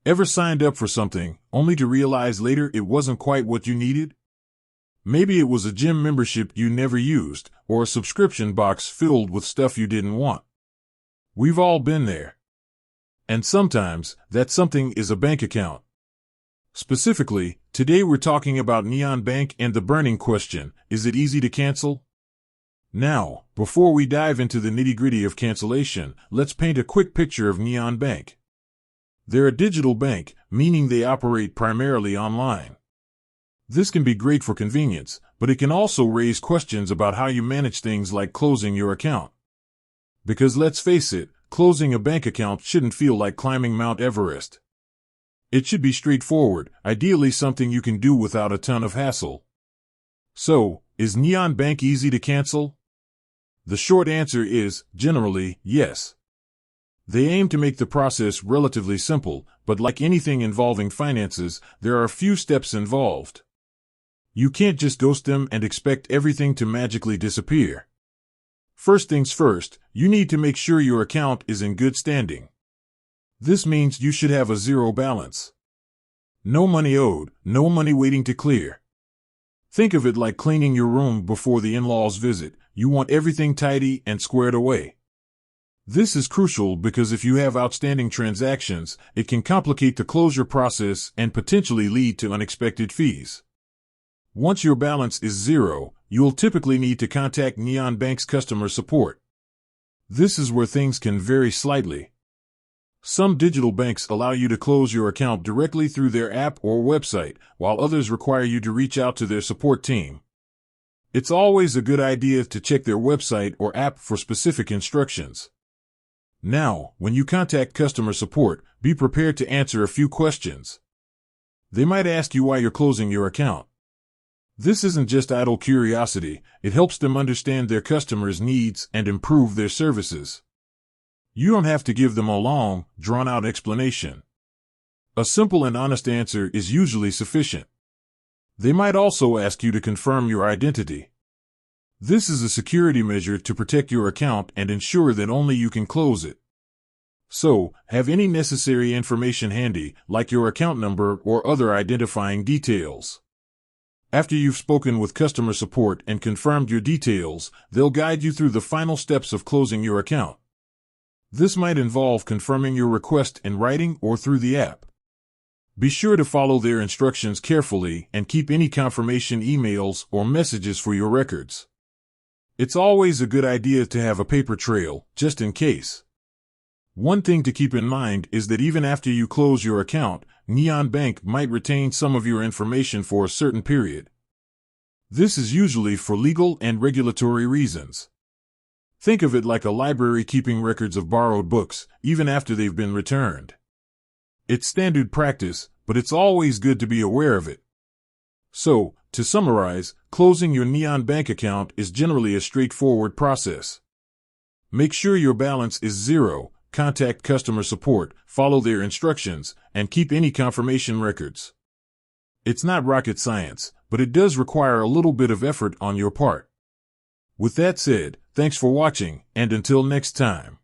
Ever signed up for something, only to realize later it wasn't quite what you needed? Maybe it was a gym membership you never used, or a subscription box filled with stuff you didn't want. We've all been there. And sometimes, that something is a bank account. Specifically, today we're talking about Neon Bank and the burning question, is it easy to cancel? Now, before we dive into the nitty-gritty of cancellation, let's paint a quick picture of Neon Bank. They're a digital bank, meaning they operate primarily online. This can be great for convenience, but it can also raise questions about how you manage things like closing your account. Because let's face it, closing a bank account shouldn't feel like climbing Mount Everest. It should be straightforward, ideally something you can do without a ton of hassle. So, is Neon Bank easy to cancel? The short answer is, generally, yes. They aim to make the process relatively simple, but like anything involving finances, there are a few steps involved. You can't just ghost them and expect everything to magically disappear. First things first, you need to make sure your account is in good standing. This means you should have a zero balance. No money owed, no money waiting to clear. Think of it like cleaning your room before the in-laws visit. You want everything tidy and squared away. This is crucial because if you have outstanding transactions, it can complicate the closure process and potentially lead to unexpected fees. Once your balance is zero, you'll typically need to contact Neon Bank's customer support. This is where things can vary slightly. Some digital banks allow you to close your account directly through their app or website, while others require you to reach out to their support team. It's always a good idea to check their website or app for specific instructions. Now, when you contact customer support, be prepared to answer a few questions. They might ask you why you're closing your account. This isn't just idle curiosity, it helps them understand their customers' needs and improve their services. You don't have to give them a long, drawn-out explanation. A simple and honest answer is usually sufficient. They might also ask you to confirm your identity. This is a security measure to protect your account and ensure that only you can close it. So, have any necessary information handy, like your account number or other identifying details. After you've spoken with customer support and confirmed your details, they'll guide you through the final steps of closing your account. This might involve confirming your request in writing or through the app. Be sure to follow their instructions carefully and keep any confirmation emails or messages for your records. It's always a good idea to have a paper trail, just in case. One thing to keep in mind is that even after you close your account, Neon Bank might retain some of your information for a certain period. This is usually for legal and regulatory reasons. Think of it like a library keeping records of borrowed books, even after they've been returned. It's standard practice, but it's always good to be aware of it. So, to summarize, closing your Neon Bank account is generally a straightforward process. Make sure your balance is zero, contact customer support, follow their instructions, and keep any confirmation records. It's not rocket science, but it does require a little bit of effort on your part. With that said, thanks for watching, and until next time.